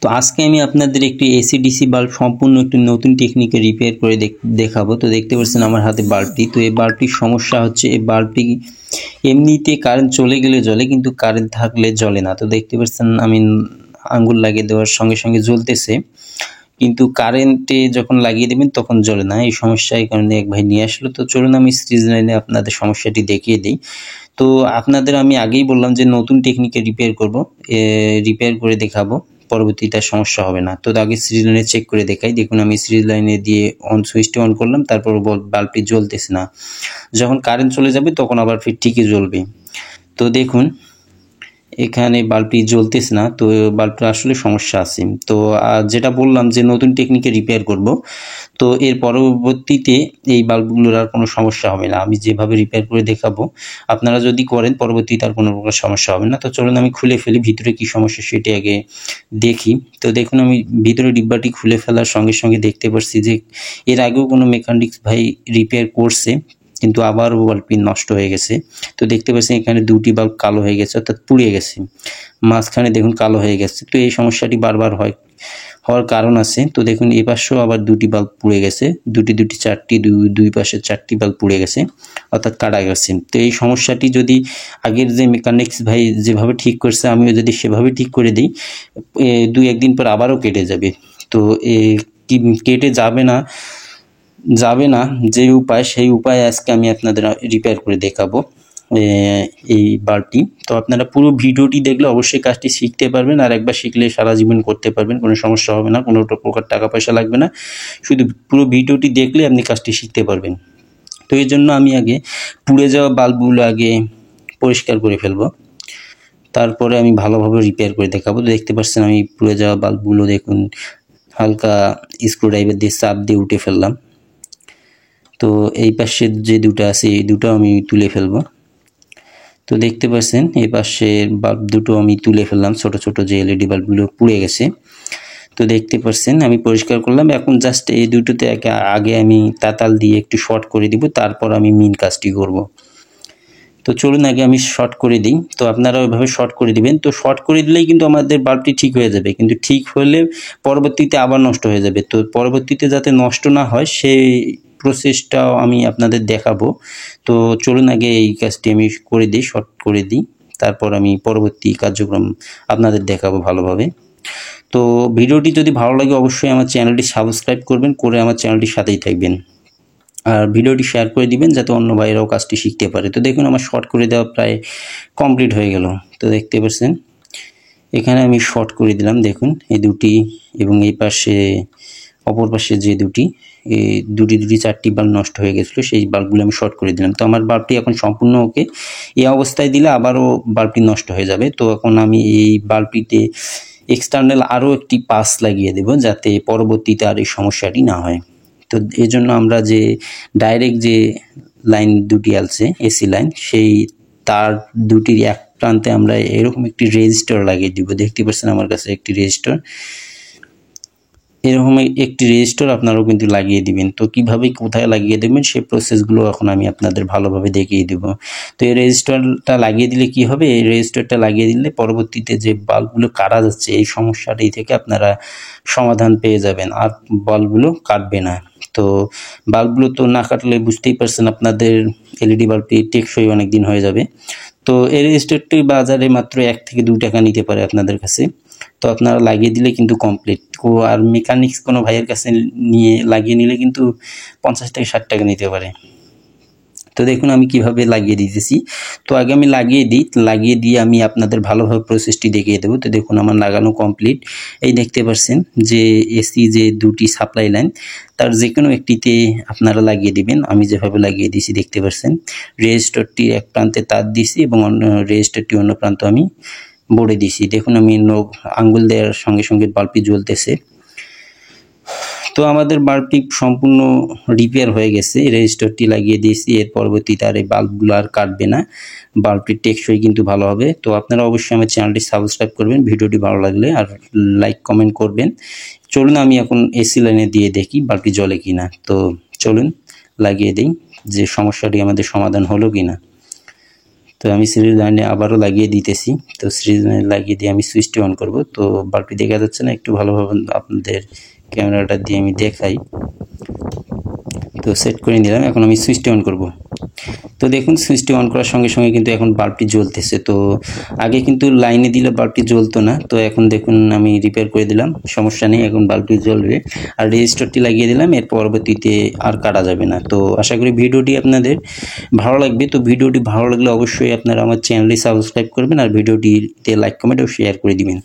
তো আজকে আমি আপনাদের একটি এসি ডিসি বাল্ব সম্পূর্ণ একটি নতুন টেকনিকে রিপেয়ার করে দেখাবো। তো দেখতে পাচ্ছেন আমার হাতে বাল্বটি। তো এই বাল্বটির সমস্যা হচ্ছে এই বাল্বটি এমনিতে কারেন্ট চলে গেলে জ্বলে, কিন্তু কারেন্ট থাকলে জ্বলে না। তো দেখতে পাচ্ছেন আমি আঙ্গুল লাগিয়ে দেওয়ার সঙ্গে সঙ্গে জ্বলতেছে, কিন্তু কারেন্টে যখন লাগিয়ে দেবেন তখন জ্বলে না। এই সমস্যা এই কারণে এক ভাই নিয়ে আসলো। তো চলুন আমি সিরিজ লাইনে আপনাদের সমস্যাটি দেখিয়ে দিই। তো আপনাদের আমি আগেই বললাম যে নতুন টেকনিকে রিপেয়ার করে দেখাবো, পরবর্তীতে সমস্যা হবে না। তো আগে সিরিজ লাইনে চেক করে দেখাই। দেখুন আমি সিরিজ লাইনে দিয়ে সুইচটি অন করলাম, তারপর বাল্বটি জ্বলতেছে না। যখন কারেন্ট চলে যাবে তখন আবার ফির ঠিকই জ্বলবে। তো দেখুন এখানে বাল্বটি জ্বলতেছে না, তো বাল্বটা আসলে সমস্যা আছে। তো যেটা বললাম যে নতুন টেকনিকে রিপেয়ার করব, তো এর পরবর্তীতে এই বাল্বগুলোর আর কোনো সমস্যা হবে না। আমি যেভাবে রিপেয়ার করে দেখাবো আপনারা যদি করেন পরবর্তীতে আর কোনো প্রকার সমস্যা হবে না। তো চলুন আমি খুলে ফেলি, ভিতরে কি সমস্যা সেটি আগে দেখি। তো দেখুন আমি ভিতরে ডিব্বাটি খুলে ফেলার সঙ্গে সঙ্গে দেখতে পাচ্ছি যে এর আগেও কোনো মেকানিক্স ভাই রিপেয়ার করছে, কিন্তু আবারও বাল্বটি নষ্ট হয়ে গেছে। তো দেখতে পাচ্ছেন এখানে দুটি বাল্ব কালো হয়ে গেছে, অর্থাৎ পুড়ে গেছে। মাঝখানে দেখুন কালো হয়ে গেছে। তো এই সমস্যাটি বারবার হওয়ার কারণ আছে। তো দেখুন এই পাশেও আবার দুটি বাল্ব পুড়ে গেছে, দুই পাশে চারটি বাল্ব পুড়ে গেছে, অর্থাৎ কাটা গেছে। তো এই সমস্যাটি যদি আগের যে মেকানিক্স ভাই যেভাবে ঠিক করছে আমিও যদি সেভাবে ঠিক করে দিই, 2-1 দিন পর আবারও কেটে যাবে। তো কেটে যাবে না যে উপায়, সেই উপায় আজকে আমি আপনাদের রিপেয়ার করে দেখাবো এই বাল্বটি। তো আপনারা পুরো ভিডিওটি দেখলে অবশ্যই কাজটি শিখতে পারবেন, আর একবার শিখলে সারা জীবন করতে পারবেন, কোনো সমস্যা হবে না, কোনো প্রকার টাকা পয়সা লাগবে না। শুধু পুরো ভিডিওটি দেখলে আপনি কাজটি শিখতে পারবেন। তো এই জন্য আমি আগে পুড়ে যাওয়া বাল্বগুলো আগে পরিষ্কার করে ফেলবো, তারপরে আমি ভালোভাবে রিপেয়ার করে দেখাবো। তো দেখতে পাচ্ছেন আমি পুড়ে যাওয়া বাল্বগুলো দেখুন হালকা স্ক্রুড্রাইভার দিয়ে চাপ দিয়ে উঠে ফেললাম। তো এই পাশের যে দুটো আছে এই দুটো আমি তুলে ফেলবো। তো দেখতে পাচ্ছেন এই পাশের বাল্ব দুটো আমি তুলে ফেললাম, ছোট ছোট যে এলইডি বাল্বগুলো পুড়ে গেছে। তো দেখতে পাচ্ছেন আমি পরিষ্কার করলাম। এখন জাস্ট এই দুটোতে আগে আমি তাতাল দিয়ে একটু শর্ট করে দিব, তারপর আমি মেন কাজটি করব। তো চলুন আগে আমি শর্ট করে দিই। তো আপনারা ওইভাবে শর্ট করে দিবেন। তো শর্ট করে দিলেই কিন্তু আমাদের বাল্বটি ঠিক হয়ে যাবে, কিন্তু ঠিক হলে পরবর্তীতে আবার নষ্ট হয়ে যাবে। তো পরবর্তীতে যাতে নষ্ট না হয় সেই প্রসেসটাও আমি আপনাদের দেখাবো। তো চলুন আগে এই কাজটি আমি করে দিই, শর্ট করে দিই, তারপর আমি পরবর্তী কার্যক্রম আপনাদের দেখাবো ভালোভাবে। তো ভিডিওটি যদি ভালো লাগে অবশ্যই আমার চ্যানেলটি সাবস্ক্রাইব করবেন, করে আমার চ্যানেলটির সাথেই থাকবেন, আর ভিডিওটি শেয়ার করে দিবেন যাতে অন্য ভাইরাও কাজটি শিখতে পারে। তো দেখুন আমার শর্ট করে দেওয়া প্রায় কমপ্লিট হয়ে গেল। তো দেখতে পাচ্ছেন এখানে আমি শর্ট করে দিলাম, দেখুন এই দুটি এবং এই পাশে অপর পাশে যে দুটি চারটি বাল্ব নষ্ট হয়ে গেছিলো সেই বাল্বগুলো আমি শর্ট করে দিলাম। তো আমার বাল্বটি এখন সম্পূর্ণ ওকে। এই অবস্থায় দিলে আবারও বাল্বটি নষ্ট হয়ে যাবে। তো এখন আমি এই বাল্বটিতে এক্সটার্নাল আরও একটি পাস লাগিয়ে দেব, যাতে পরবর্তীতে আর এই সমস্যাটি না হয়। তো এই জন্য আমরা যে ডাইরেক্ট যে লাইন দুটি আছে এসি লাইন, সেই তার দুটির এক প্রান্তে আমরা এরকম একটি রেজিস্টার লাগিয়ে দিব। দেখতে পাচ্ছেন আমার কাছে একটি রেজিস্টার, এরকম একটি রেজিস্টার আপনারাও কিন্তু লাগিয়ে দিবেন। তো কিভাবে কোথায় লাগিয়ে দেবেন সেই প্রসেসগুলো এখন আমি আপনাদের ভালোভাবে দেখিয়ে দেব। তো এই রেজিস্টারটা লাগিয়ে দিলে কি হবে, এই রেজিস্টারটা লাগিয়ে দিলে পরবর্তীতে যে বাল্বগুলো কাটা যাচ্ছে এই সমস্যাটি থেকে আপনারা সমাধান পেয়ে যাবেন, আর বাল্বগুলো কাটবে না। তো বাল্বগুলো তো না কাটলে বুঝতেই পারছেন আপনাদের এলইডি বাল্বটি টেকসই অনেক দিন হয়ে যাবে। তো এই রেজিস্টারটি বাজারে মাত্র 1 থেকে 2 টাকা নিতে পারে আপনাদের কাছে। তো আপনারা লাগিয়ে দিলে কিন্তু কমপ্লিট। আর মেকানিক্স কোনো ভাইয়ের কাছে লাগিয়ে নিলে কিন্তু 50 থেকে 60 টাকা নিতে পারে। তো দেখুন আমি কিভাবে লাগিয়ে দিতেছি। তো আগে আমি লাগিয়ে দিয়ে আমি আপনাদের ভালোভাবে প্রসেসটি দেখিয়ে দেবো। তো দেখুন আমার লাগানো কমপ্লিট। এই দেখতে পাচ্ছেন যে এসি যে দুটি সাপ্লাই লাইন, তার যে কোনো একটিতে আপনারা লাগিয়ে দিবেন। আমি যেভাবে লাগিয়ে দিয়েছি দেখতে পাচ্ছেন, রেজিস্টারটি এক প্রান্তে তার দিয়েছি এবং রেজিস্টারটি অন্য প্রান্ত আমি বোর্ডে দিয়েছি। দেখুন আমি আঙ্গুল দেওয়ার সঙ্গে সঙ্গে বাল্বটি জ্বলতেছে। তো আমাদের বাল্বটি সম্পূর্ণ রিপেয়ার হয়ে গেছে, রেজিস্টারটি লাগিয়ে দিয়েছি। এর পরবর্তীতে আর এই বাল্বগুলো আর কাটবে না, বাল্বটির টেকসই কিন্তু ভালো হবে। তো আপনারা অবশ্যই আমার চ্যানেলটি সাবস্ক্রাইব করবেন, ভিডিওটি ভালো লাগলে আর লাইক কমেন্ট করবেন। চলুন আমি এখন এসি লাইনে দিয়ে দেখি বাল্বটি জ্বলে কিনা। তো চলুন লাগিয়ে দিই যে সমস্যাটি আমাদের সমাধান হলো কিনা। তো আমি সিরিজ লাইনে আবারও লাগিয়ে দিতেছি। তো সিরিজ লাইনে লাগিয়ে দিয়ে আমি সুইচটি অন করব। তো বাল্বটি দেখা যাচ্ছে না, একটু ভালোভাবে আপনাদের ক্যামেরাটা দিয়ে আমি দেখাই। তো সেট করে নিলাম, এখন আমি সুইচটি অন করব। তো দেখুন সুইচটি অন করার সঙ্গে সঙ্গে কিন্তু এখন বাল্বটি জ্বলতেছে। তো আগে কিন্তু লাইনে দিলে বাল্বটি জ্বলতো না। তো এখন দেখুন আমি রিপেয়ার করে দিলাম, সমস্যা নেই, এখন বাল্বটি জ্বলবে। আর রেজিস্টারটি লাগিয়ে দিলাম, এর পরবর্তীতে আর কাটা যাবে না। তো আশা করি ভিডিওটি আপনাদের ভালো লাগবে। তো ভিডিওটি ভালো লাগলে অবশ্যই আপনারা আমার চ্যানেলটি সাবস্ক্রাইব করবেন আর ভিডিওটিতে লাইক কমেন্ট ও শেয়ার করে দিবেন।